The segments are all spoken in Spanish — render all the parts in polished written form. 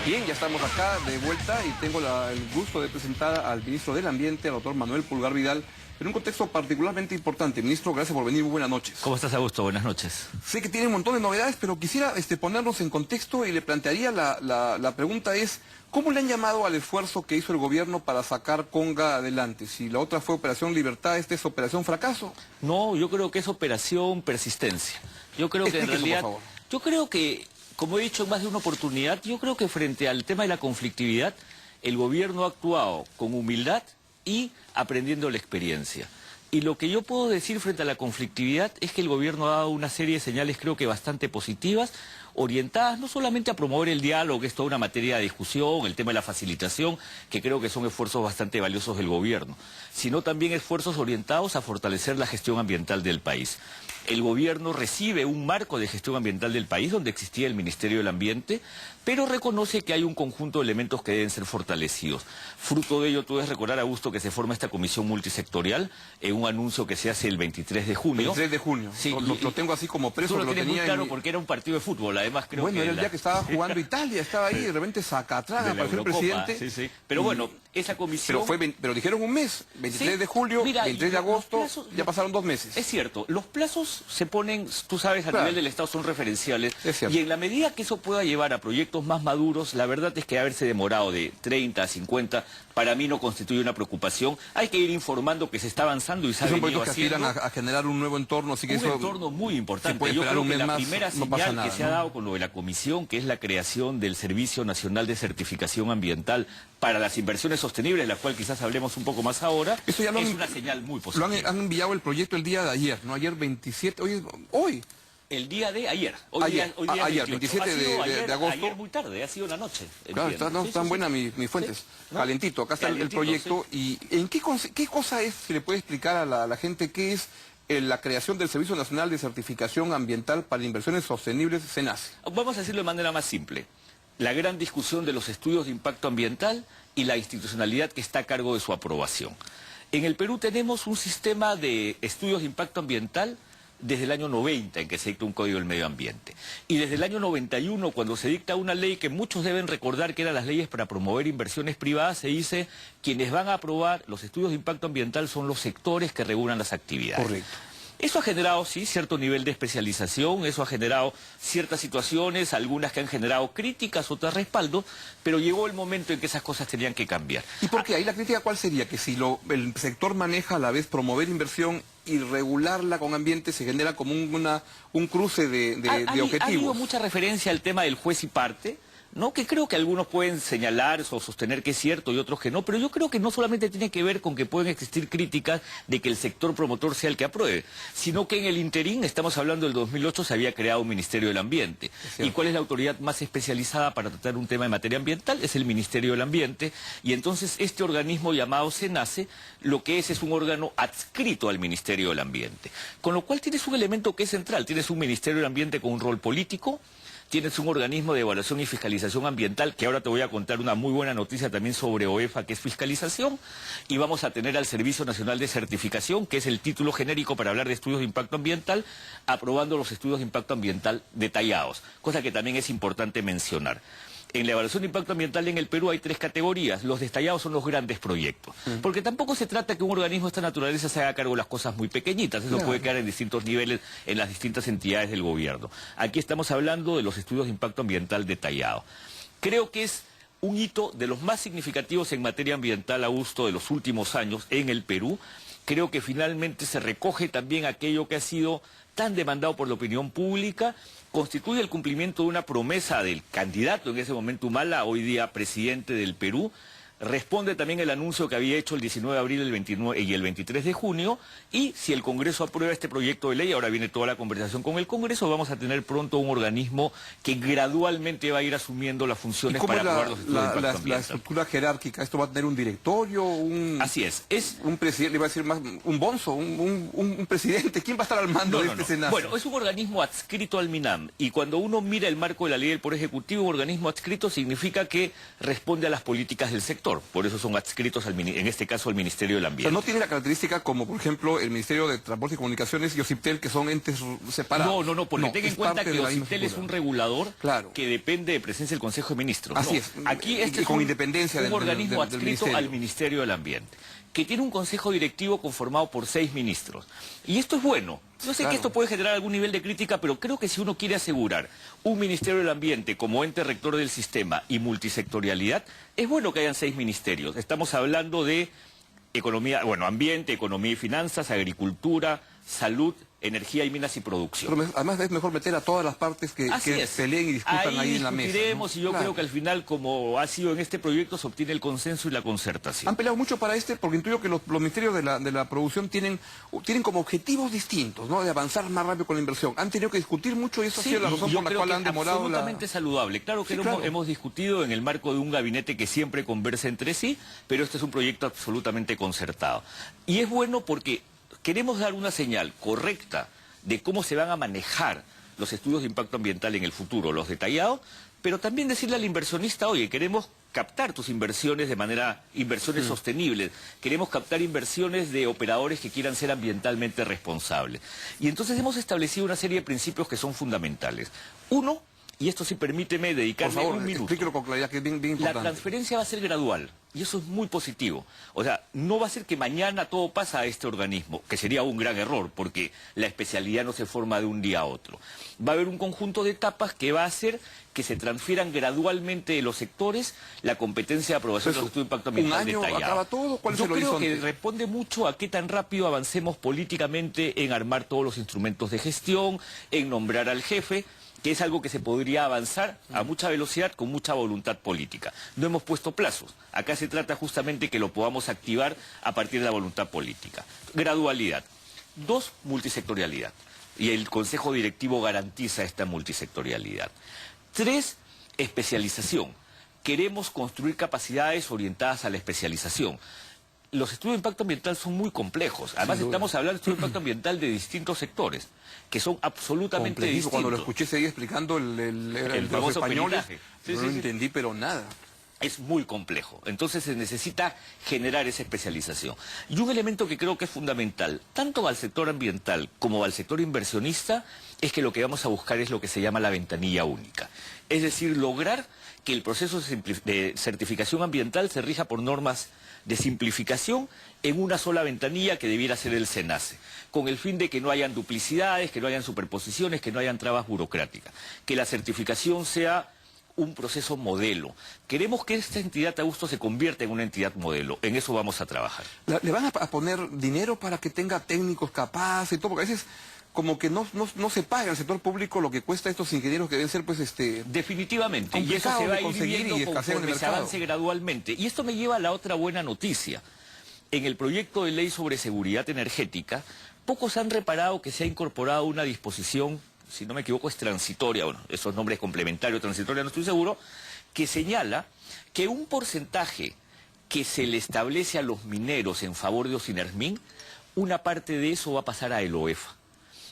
Bien, ya estamos acá de vuelta y tengo el gusto de presentar al ministro del Ambiente, al doctor Manuel Pulgar Vidal, en un contexto particularmente importante. Ministro, gracias por venir, muy buenas noches. ¿Cómo estás, Augusto? Buenas noches. Sé que tiene un montón de novedades, pero quisiera ponernos en contexto y le plantearía la pregunta es, ¿cómo le han llamado al esfuerzo que hizo el gobierno para sacar Conga adelante? Si la otra fue Operación Libertad, ¿esta es Operación Fracaso? No, yo creo que es Operación Persistencia. Yo creo que en realidad... por favor. Yo creo que, como he dicho en más de una oportunidad, yo creo que frente al tema de la conflictividad, el gobierno ha actuado con humildad y aprendiendo la experiencia. Y lo que yo puedo decir frente a la conflictividad es que el gobierno ha dado una serie de señales, creo que bastante positivas, orientadas no solamente a promover el diálogo, que es toda una materia de discusión, el tema de la facilitación, que creo que son esfuerzos bastante valiosos del gobierno, sino también esfuerzos orientados a fortalecer la gestión ambiental del país. El gobierno recibe un marco de gestión ambiental del país donde existía el Ministerio del Ambiente, pero reconoce que hay un conjunto de elementos que deben ser fortalecidos. Fruto de ello, tú debes recordar, Augusto, que se forma esta comisión multisectorial en un anuncio que se hace el 23 de junio. 23 de junio, sí, lo tengo así como preso. Tú lo tienes muy claro en... porque era un partido de fútbol, además creo bueno, que... era el día que estaba jugando Italia, estaba ahí, de repente Zacatlán, apareció el presidente. Sí, sí. Pero bueno, esa comisión... Pero dijeron un mes, 23 sí, de julio, mira, 23 de agosto, plazos, ya pasaron 2 meses. Es cierto, los plazos se ponen, tú sabes, a nivel del Estado son referenciales. Y en la medida que eso pueda llevar a proyectos más maduros, la verdad es que haberse demorado de 30 a 50, para mí no constituye una preocupación. Hay que ir informando que se está avanzando y se ha venido haciendo. Son proyectos que aspiran a generar un nuevo entorno, así que un entorno muy importante. Yo creo que la primera señal que se ha dado con lo de la comisión, que es la creación del Servicio Nacional de Certificación Ambiental para las inversiones sostenibles, de la cual quizás hablemos un poco más ahora, es una señal muy positiva. Han enviado el proyecto el día de ayer, ¿no? Ayer 27, hoy. El día de ayer. Ayer, 27 de agosto. Ayer muy tarde, ha sido la noche. Claro, están buenas mis fuentes. Sí, ¿no? Calentito, acá está el proyecto. Sí. ¿Y en qué cosa es, si le puede explicar a la gente, qué es la creación del Servicio Nacional de Certificación Ambiental para Inversiones Sostenibles, SENACE? Vamos a decirlo de manera más simple. La gran discusión de los estudios de impacto ambiental y la institucionalidad que está a cargo de su aprobación. En el Perú tenemos un sistema de estudios de impacto ambiental desde el año 90, en que se dicta un Código del Medio Ambiente. Y desde el año 91, cuando se dicta una ley que muchos deben recordar que eran las leyes para promover inversiones privadas, se dice quienes van a aprobar los estudios de impacto ambiental son los sectores que regulan las actividades. Correcto. Eso ha generado, sí, cierto nivel de especialización, eso ha generado ciertas situaciones, algunas que han generado críticas, otras respaldo, pero llegó el momento en que esas cosas tenían que cambiar. ¿Y por qué? Ahí la crítica, ¿cuál sería? Que si el sector maneja a la vez promover inversión y regularla con ambiente, se genera como un cruce de objetivos. Ha habido mucha referencia al tema del juez y parte, ¿no? Que creo que algunos pueden señalar o sostener que es cierto y otros que no, pero yo creo que no solamente tiene que ver con que pueden existir críticas de que el sector promotor sea el que apruebe, sino que en el interín, estamos hablando del 2008, se había creado un Ministerio del Ambiente. ¿Y cuál es la autoridad más especializada para tratar un tema de materia ambiental? Es el Ministerio del Ambiente, y entonces este organismo llamado SENACE, lo que es un órgano adscrito al Ministerio del Ambiente. Con lo cual tienes un elemento que es central, tienes un Ministerio del Ambiente con un rol político, tienes un organismo de evaluación y fiscalización ambiental, que ahora te voy a contar una muy buena noticia también sobre OEFA, que es fiscalización, y vamos a tener al Servicio Nacional de Certificación, que es el título genérico para hablar de estudios de impacto ambiental, aprobando los estudios de impacto ambiental detallados, cosa que también es importante mencionar. En la evaluación de impacto ambiental en el Perú hay 3 categorías. Los detallados son los grandes proyectos. Porque tampoco se trata que un organismo de esta naturaleza se haga cargo de las cosas muy pequeñitas. Eso puede quedar en distintos niveles en las distintas entidades del gobierno. Aquí estamos hablando de los estudios de impacto ambiental detallados. Creo que es un hito de los más significativos en materia ambiental, Augusto, de los últimos años en el Perú. Creo que finalmente se recoge también aquello que ha sido tan demandado por la opinión pública, constituye el cumplimiento de una promesa del candidato en ese momento Humala, hoy día presidente del Perú. Responde también el anuncio que había hecho el 19 de abril y el 23 de junio, y si el Congreso aprueba este proyecto de ley, ahora viene toda la conversación con el Congreso, vamos a tener pronto un organismo que gradualmente va a ir asumiendo las funciones para aprobar los estudios de impacto ambiental. La estructura jerárquica, ¿esto va a tener un directorio? Así es. Un presidente, le iba a decir más, un bonzo, un presidente, ¿quién va a estar al mando de este Senado? Bueno, es un organismo adscrito al MINAM, y cuando uno mira el marco de la ley del Poder Ejecutivo, un organismo adscrito significa que responde a las políticas del sector. sector. Por eso son adscritos, en este caso, al Ministerio del O sea, Ambiente. no tiene la característica como, por ejemplo, el Ministerio de Transporte y Comunicaciones y OCIPTEL, que son entes separados. No, porque ten en es cuenta parte que de la misma OCIPTEL es un estructura. regulador Claro. que depende de presencia del Consejo de Ministros. Así No, es. Aquí Y con independencia un del organismo del adscrito ministerio. al Ministerio del Ambiente, que tiene un consejo directivo conformado por 6 ministros. Y esto es bueno. Yo sé Claro. que esto puede generar algún nivel de crítica, pero creo que si uno quiere asegurar un Ministerio del Ambiente como ente rector del sistema y multisectorialidad, es bueno que hayan 6 ministerios. Estamos hablando de economía, ambiente, economía y finanzas, agricultura, salud, energía y minas y producción. Pero además es mejor meter a todas las partes que peleen y discutan ahí en la mesa. Discutiremos, ¿no? y yo Claro. creo que al final, como ha sido en este proyecto, se obtiene el consenso y la concertación. Han peleado mucho para porque intuyo que los ministerios de la producción tienen como objetivos distintos, ¿no? De avanzar más rápido con la inversión. Han tenido que discutir mucho y eso ha sido la razón yo por la creo cual que han demorado absolutamente saludable. Claro que Sí, lo claro. hemos discutido en el marco de un gabinete que siempre conversa entre sí, pero este es un proyecto absolutamente concertado. Y es bueno porque queremos dar una señal correcta de cómo se van a manejar los estudios de impacto ambiental en el futuro, los detallados, pero también decirle al inversionista, oye, queremos captar tus inversiones de manera, inversiones sostenibles, queremos captar inversiones de operadores que quieran ser ambientalmente responsables. Y entonces hemos establecido una serie de principios que son fundamentales. Uno, y esto sí permíteme Por dedicarle favor, un minuto. explíquelo con claridad, que es bien La importante. transferencia va a ser gradual y eso es muy positivo. O sea, no va a ser que mañana todo pasa a este organismo, que sería un gran error porque la especialidad no se forma de un día a otro. Va a haber un conjunto de etapas que va a hacer que se transfieran gradualmente de los sectores la competencia de aprobación de los estudios de impacto ambiental ¿Un año detallado. acaba todo? ¿Cuál es Yo el creo horizonte? que responde mucho a qué tan rápido avancemos políticamente en armar todos los instrumentos de gestión, en nombrar al jefe, que es algo que se podría avanzar a mucha velocidad con mucha voluntad política. No hemos puesto plazos. Acá se trata justamente que lo podamos activar a partir de la voluntad política. Gradualidad. 2, multisectorialidad. Y el Consejo Directivo garantiza esta multisectorialidad. 3, especialización. Queremos construir capacidades orientadas a la especialización. Los estudios de impacto ambiental son muy complejos. Además, estamos hablando de estudios de impacto ambiental de distintos sectores, que son absolutamente Complejísimo. distintos. Cuando lo escuché ese día explicando el de los famoso españoles, peritaje. no lo entendí, pero nada. Es muy complejo. Entonces se necesita generar esa especialización. Y un elemento que creo que es fundamental, tanto al sector ambiental como al sector inversionista, es que lo que vamos a buscar es lo que se llama la ventanilla única. Es decir, lograr que el proceso de certificación ambiental se rija por normas de simplificación en una sola ventanilla que debiera ser el SENACE, con el fin de que no hayan duplicidades, que no hayan superposiciones, que no hayan trabas burocráticas, que la certificación sea un proceso modelo. Queremos que esta entidad, Augusto, se convierta en una entidad modelo. En eso vamos a trabajar. ¿Le van a poner dinero para que tenga técnicos capaces y todo? Porque a veces como que no se paga al sector público lo que cuesta a estos ingenieros que deben ser, pues, Definitivamente. Y eso complicado se va de a ir conseguir viendo y escasean en el conforme se mercado. avance gradualmente. Y esto me lleva a la otra buena noticia. En el proyecto de ley sobre seguridad energética, pocos han reparado que se ha incorporado una disposición, si no me equivoco es transitoria, bueno, esos nombres complementarios, transitoria no estoy seguro, que señala que un porcentaje que se le establece a los mineros en favor de Ocinermin, una parte de eso va a pasar a el OEFA.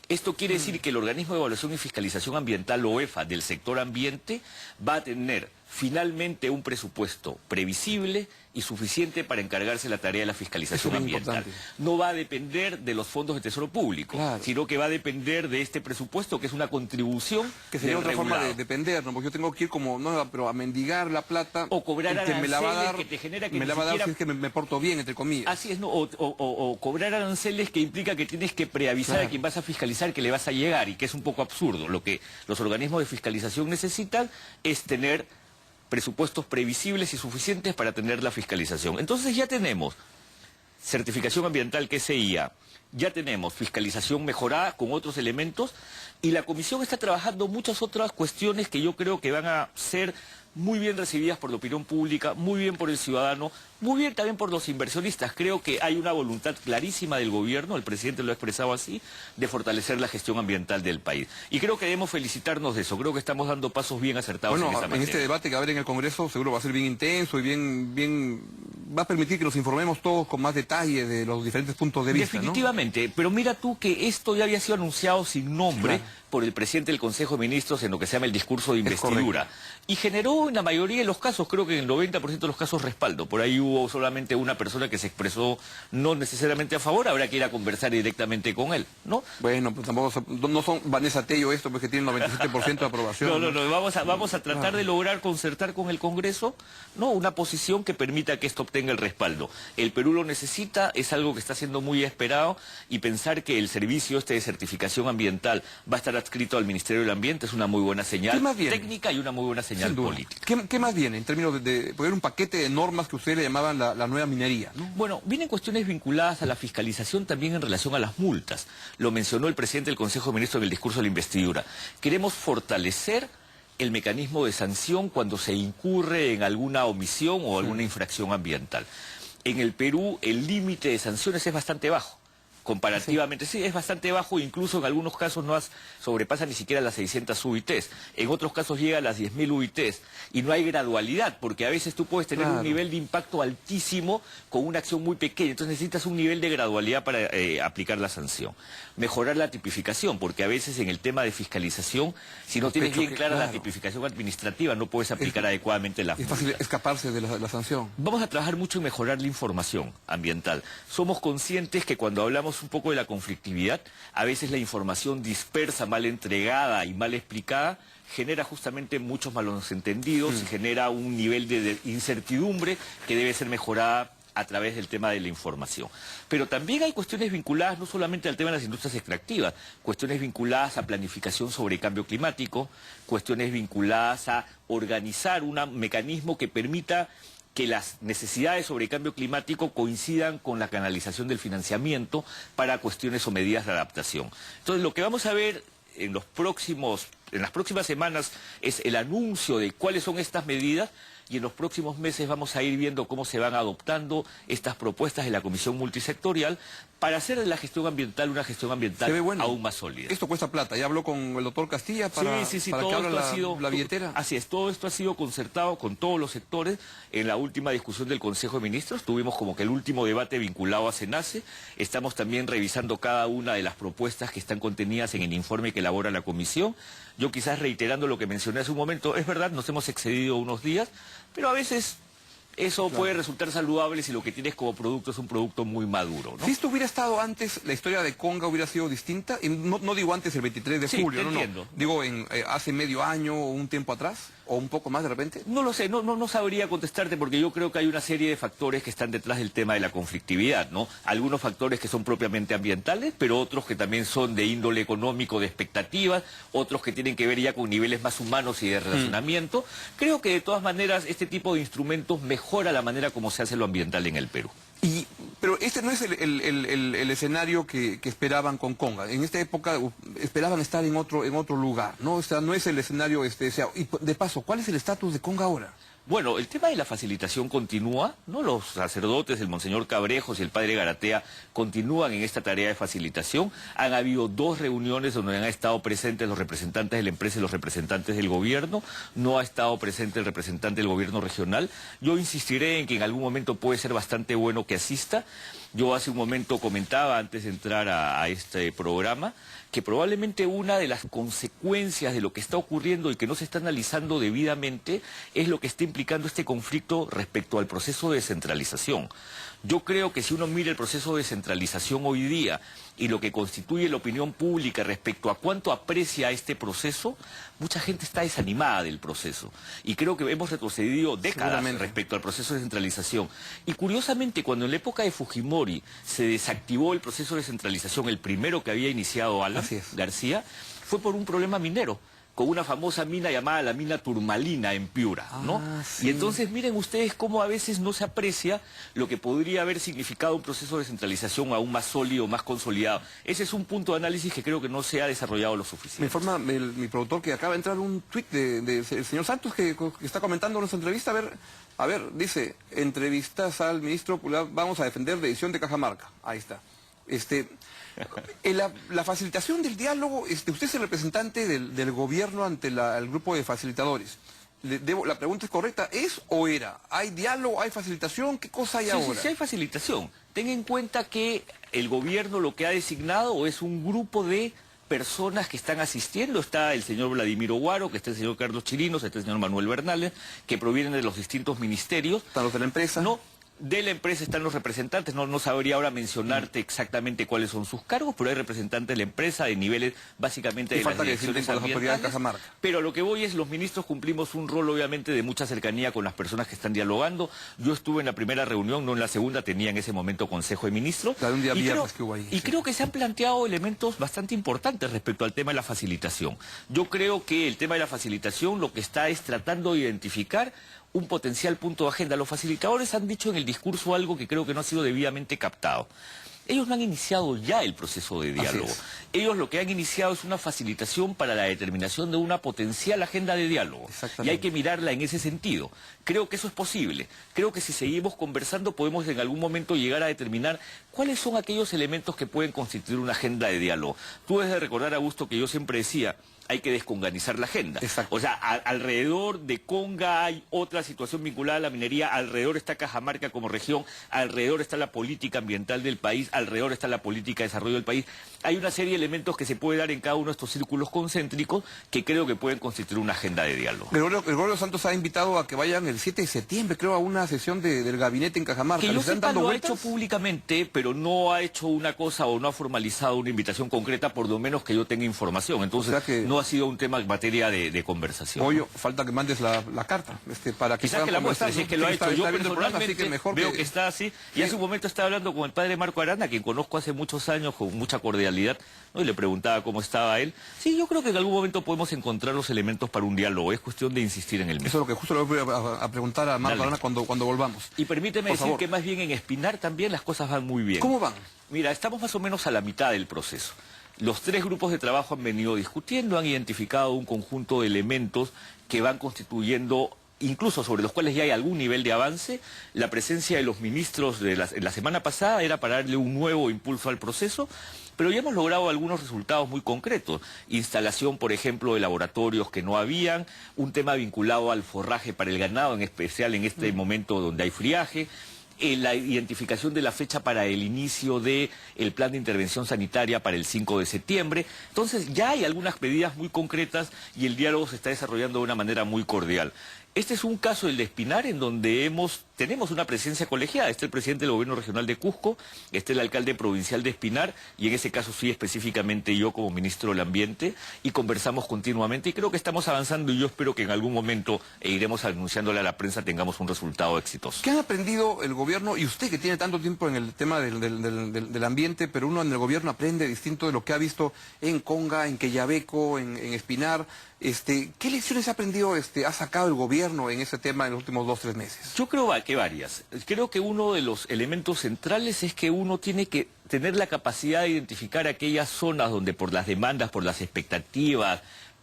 Esto quiere decir que el Organismo de Evaluación y Fiscalización Ambiental, OEFA, del sector ambiente, va a tener finalmente un presupuesto previsible y suficiente para encargarse la tarea de la fiscalización Eso es ambiental. importante. No va a depender de los fondos de Tesoro Público, Claro. sino que va a depender de este presupuesto, que es una contribución Que sería del otra forma de regulado. depender, ¿no? Porque yo tengo que ir como, no, pero a mendigar la plata. O cobrar el que me la va a aranceles dar, que te genera que me ni la va a dar siquiera- si es que me porto bien, entre comillas. Así es, ¿no? O cobrar aranceles que implica que tienes que preavisar Claro. a quien vas a fiscalizar que le vas a llegar, y que es un poco absurdo. Lo que los organismos de fiscalización necesitan es tener presupuestos previsibles y suficientes para tener la fiscalización. Entonces ya tenemos certificación ambiental, que es CIA, ya tenemos fiscalización mejorada con otros elementos, y la Comisión está trabajando muchas otras cuestiones que yo creo que van a ser muy bien recibidas por la opinión pública, muy bien por el ciudadano, muy bien también por los inversionistas. Creo que hay una voluntad clarísima del gobierno, el presidente lo ha expresado así, de fortalecer la gestión ambiental del país. Y creo que debemos felicitarnos de eso. Creo que estamos dando pasos bien acertados Bueno, en esa en materia. este debate que va a haber en el Congreso seguro va a ser bien intenso y bien va a permitir que nos informemos todos con más detalle de los diferentes puntos de vista, ¿no? Definitivamente, pero mira tú que esto ya había sido anunciado sin nombre, Claro. por el presidente del Consejo de Ministros en lo que se llama el discurso de investidura. Y generó en la mayoría de los casos, creo que en el 90% de los casos, respaldo. Por ahí hubo solamente una persona que se expresó no necesariamente a favor, habrá que ir a conversar directamente con él, ¿no? Bueno, pues tampoco no son Vanessa Tello esto, porque tiene el 97% de aprobación. No, vamos a tratar de lograr concertar con el Congreso, ¿no?, una posición que permita que esto obtenga el respaldo. El Perú lo necesita, es algo que está siendo muy esperado, y pensar que el servicio de certificación ambiental va a estar adscrito al Ministerio del Ambiente es una muy buena señal técnica y una muy buena señal política. ¿Qué más viene en términos de poner un paquete de normas que ustedes le llamaban la nueva minería, ¿no? Bueno, vienen cuestiones vinculadas a la fiscalización también en relación a las multas. Lo mencionó el presidente del Consejo de Ministros en el discurso de la investidura. Queremos fortalecer el mecanismo de sanción cuando se incurre en alguna omisión o alguna infracción ambiental. En el Perú el límite de sanciones es bastante bajo. Comparativamente, sí, es bastante bajo, incluso en algunos casos no sobrepasa ni siquiera las 600 UITs, en otros casos llega a las 10.000 UITs, y no hay gradualidad, porque a veces tú puedes tener un nivel de impacto altísimo con una acción muy pequeña, entonces necesitas un nivel de gradualidad para aplicar la sanción. Mejorar la tipificación, porque a veces en el tema de fiscalización, si no tienes bien clara la tipificación administrativa, no puedes aplicar adecuadamente la multa. Es fácil escaparse de la sanción. Vamos a trabajar mucho en mejorar la información ambiental. Somos conscientes que cuando hablamos un poco de la conflictividad, a veces la información dispersa, mal entregada y mal explicada, genera justamente muchos malos entendidos y genera un nivel de incertidumbre que debe ser mejorada a través del tema de la información. Pero también hay cuestiones vinculadas no solamente al tema de las industrias extractivas, cuestiones vinculadas a planificación sobre cambio climático, cuestiones vinculadas a organizar un mecanismo que permita que las necesidades sobre cambio climático coincidan con la canalización del financiamiento para cuestiones o medidas de adaptación. Entonces, lo que vamos a ver en las próximas semanas es el anuncio de cuáles son estas medidas, y en los próximos meses vamos a ir viendo cómo se van adoptando estas propuestas de la Comisión Multisectorial para hacer de la gestión ambiental una gestión ambiental aún más sólida. Esto cuesta plata. ¿Ya habló con el doctor Castilla para que abra la billetera? Así es, todo esto ha sido concertado con todos los sectores. En la última discusión del Consejo de Ministros tuvimos como que el último debate vinculado a SENACE. Estamos también revisando cada una de las propuestas que están contenidas en el informe que elabora la Comisión. Yo quizás reiterando lo que mencioné hace un momento, es verdad, nos hemos excedido unos días, pero a veces eso puede resultar saludable si lo que tienes como producto es un producto muy maduro, ¿no? Si esto hubiera estado antes, la historia de Conga hubiera sido distinta. Y no digo antes el 23 de julio, entiendo. Digo hace medio año o un tiempo atrás, o un poco más de repente. No lo sé, no sabría contestarte, porque yo creo que hay una serie de factores que están detrás del tema de la conflictividad, ¿no? Algunos factores que son propiamente ambientales, pero otros que también son de índole económico, de expectativas, otros que tienen que ver ya con niveles más humanos y de relacionamiento. Creo que de todas maneras este tipo de instrumentos mejora la manera como se hace lo ambiental en el Perú. Pero este no es el escenario que esperaban con Conga. En esta época esperaban estar en otro lugar, ¿no? O sea, no es el escenario deseado. Y de paso, ¿cuál es el estatus de Conga ahora? Bueno, el tema de la facilitación continúa, ¿no? Los sacerdotes, el monseñor Cabrejos y el padre Garatea continúan en esta tarea de facilitación. Han habido 2 reuniones donde han estado presentes los representantes de la empresa y los representantes del gobierno. No ha estado presente el representante del gobierno regional. Yo insistiré en que en algún momento puede ser bastante bueno que asista. Yo hace un momento comentaba, antes de entrar a este programa, que probablemente una de las consecuencias de lo que está ocurriendo y que no se está analizando debidamente es lo que está implicando este conflicto respecto al proceso de descentralización. Yo creo que si uno mira el proceso de descentralización hoy día y lo que constituye la opinión pública respecto a cuánto aprecia este proceso, mucha gente está desanimada del proceso. Y creo que hemos retrocedido décadas respecto al proceso de descentralización. Y curiosamente, cuando en la época de Fujimori se desactivó el proceso de descentralización, el primero que había iniciado Alan García, fue por un problema minero, con una famosa mina llamada la mina Turmalina en Piura, ¿no? Y entonces miren ustedes cómo a veces no se aprecia lo que podría haber significado un proceso de descentralización aún más sólido, más consolidado. Ese es un punto de análisis que creo que no se ha desarrollado lo suficiente. Me informa mi productor que acaba de entrar un tuit del señor Santos que está comentando nuestra entrevista. A ver, dice, entrevistas al ministro Pular, vamos a defender la decisión de Cajamarca. Ahí está. La facilitación del diálogo, usted es el representante del gobierno ante el grupo de facilitadores. La pregunta es correcta, ¿es o era? ¿Hay diálogo, hay facilitación? ¿Qué cosa hay ahora? Sí, hay facilitación. Ten en cuenta que el gobierno lo que ha designado es un grupo de personas que están asistiendo. Está el señor Vladimiro Guaro, que está el señor Carlos Chirinos, está el señor Manuel Bernales, que provienen de los distintos ministerios. ¿Están los de la empresa? No, de la empresa están los representantes, no sabría ahora mencionarte exactamente cuáles son sus cargos, pero hay representantes de la empresa de niveles básicamente Y de las falta que decirte direcciones con las autoridades de ambientales. Cajamarca. Pero lo que voy es, los ministros cumplimos un rol obviamente de mucha cercanía con las personas que están dialogando. Yo estuve en la primera reunión, no en la segunda, tenía en ese momento Consejo de Ministros. La de un día viernes que hubo ahí. Y creo que se han planteado elementos bastante importantes respecto al tema de la facilitación. Yo creo que el tema de la facilitación lo que está es tratando de identificar un potencial punto de agenda. Los facilitadores han dicho en el discurso algo que creo que no ha sido debidamente captado. Ellos no han iniciado ya el proceso de diálogo. Ellos lo que han iniciado es una facilitación para la determinación de una potencial agenda de diálogo. Y hay que mirarla en ese sentido. Creo que eso es posible. Creo que si seguimos conversando podemos en algún momento llegar a determinar cuáles son aquellos elementos que pueden constituir una agenda de diálogo. Tú debes de recordar, Augusto, que yo siempre decía, hay que desconganizar la agenda. Exacto. O sea, alrededor de Conga hay otra situación vinculada a la minería, alrededor está Cajamarca como región, alrededor está la política ambiental del país, alrededor está la política de desarrollo del país. Hay una serie de elementos que se puede dar en cada uno de estos círculos concéntricos que creo que pueden constituir una agenda de diálogo. Gregorio Santos ha invitado a que vayan el 7 de septiembre, creo, a una sesión del gabinete en Cajamarca. Que yo sepa, lo ha vueltas? hecho públicamente, pero no ha hecho una cosa o no ha formalizado una invitación concreta, por lo menos que yo tenga información. Entonces, O sea que... no ha sido un tema en materia de conversación. Pollo, falta que mandes la carta para que quizás puedan que la conversar, muestre, si es que lo ha está hecho. Yo viendo el programa, así personalmente que mejor veo que está así. Y hace un momento estaba hablando con el padre Marco Arana, quien conozco hace muchos años con mucha cordialidad, ¿no? Y le preguntaba cómo estaba él. Sí, yo creo que en algún momento podemos encontrar los elementos para un diálogo. Es cuestión de insistir en el mismo. Eso es lo que justo le voy a preguntar a Marco Arana cuando volvamos. Y permíteme decir que más bien en Espinar también las cosas van muy bien. ¿Cómo van? Mira, estamos más o menos a la mitad del proceso. Los tres grupos de trabajo han venido discutiendo, han identificado un conjunto de elementos que van constituyendo, incluso sobre los cuales ya hay algún nivel de avance. La presencia de los ministros de la semana pasada era para darle un nuevo impulso al proceso, pero ya hemos logrado algunos resultados muy concretos. Instalación, por ejemplo, de laboratorios que no habían, un tema vinculado al forraje para el ganado, en especial en este momento donde hay friaje, la identificación de la fecha para el inicio del plan de intervención sanitaria para el 5 de septiembre. Entonces ya hay algunas medidas muy concretas y el diálogo se está desarrollando de una manera muy cordial. Este es un caso, el de Espinar, en donde tenemos una presencia colegiada. Está el presidente del gobierno regional de Cusco, está el alcalde provincial de Espinar, y en ese caso sí específicamente yo como ministro del Ambiente, y conversamos continuamente, y creo que estamos avanzando, y yo espero que en algún momento, iremos anunciándole a la prensa, tengamos un resultado exitoso. ¿Qué han aprendido el gobierno, y usted que tiene tanto tiempo en el tema del ambiente, pero uno en el gobierno aprende distinto de lo que ha visto en Conga, en Quellaveco, en Espinar? ¿Qué lecciones ha aprendido, ha sacado el gobierno en ese tema en los últimos 2 o 3 meses? Yo creo que varias. Creo que uno de los elementos centrales es que uno tiene que tener la capacidad de identificar aquellas zonas donde por las demandas, por las expectativas,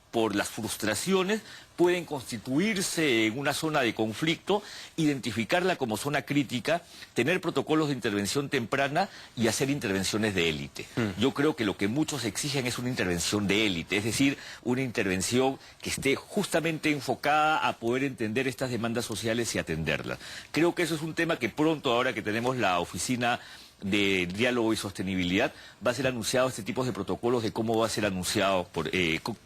por las frustraciones, pueden constituirse en una zona de conflicto, identificarla como zona crítica, tener protocolos de intervención temprana y hacer intervenciones de élite. Yo creo que lo que muchos exigen es una intervención de élite, es decir, una intervención que esté justamente enfocada a poder entender estas demandas sociales y atenderlas. Creo que eso es un tema que pronto, ahora que tenemos la oficina de diálogo y sostenibilidad, va a ser anunciado este tipo de protocolos de cómo va a ser anunciado,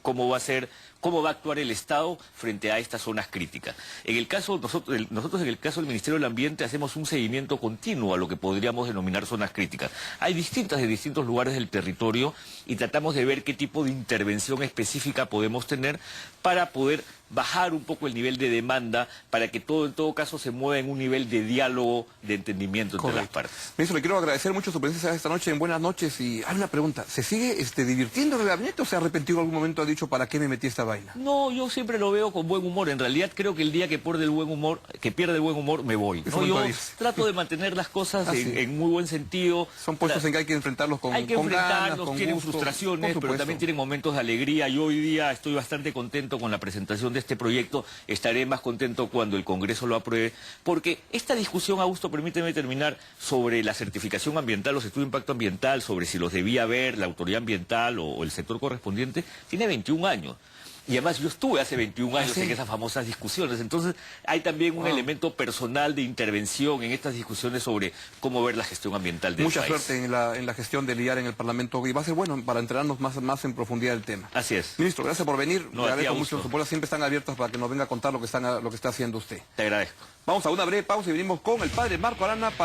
cómo va a actuar el Estado frente a estas zonas críticas. En el caso, nosotros en el caso del Ministerio del Ambiente hacemos un seguimiento continuo a lo que podríamos denominar zonas críticas. Hay de distintos lugares del territorio y tratamos de ver qué tipo de intervención específica podemos tener para poder bajar un poco el nivel de demanda, para que todo en todo caso se mueva en un nivel de diálogo, de entendimiento entre las partes. Ministro, le quiero agradecer mucho su presencia esta noche en Buenas Noches, y hay una pregunta: ¿se sigue divirtiendo en el gabinete o se ha arrepentido en algún momento, ha dicho, ¿para qué me metí esta vaina? No, yo siempre lo veo con buen humor. En realidad creo que el día que pierde el buen humor, me voy, ¿no? Yo trato de mantener las cosas en muy buen sentido. Son puestos en que hay que enfrentarlos con Hay que enfrentarlos, ganas, con tienen gusto, frustraciones, pero también tienen momentos de alegría. Yo hoy día estoy bastante contento con la presentación de este proyecto. Estaré más contento cuando el Congreso lo apruebe, porque esta discusión, Augusto, permíteme terminar, sobre la certificación ambiental, los estudios de impacto ambiental, sobre si los debía ver la autoridad ambiental o el sector correspondiente, tiene 21 años. Y además yo estuve hace 21 años sí. en esas famosas discusiones. Entonces hay también un elemento personal de intervención en estas discusiones sobre cómo ver la gestión ambiental del Mucha país. suerte en la gestión de liar en el Parlamento y va a ser bueno para enterarnos más en profundidad del tema. Así es. Ministro, gracias por venir. No, Le a ti, agradezco Augusto. mucho. Sus puertas siempre están abiertas para que nos venga a contar lo que está haciendo usted. Te agradezco. Vamos a una breve pausa y venimos con el padre Marco Arana para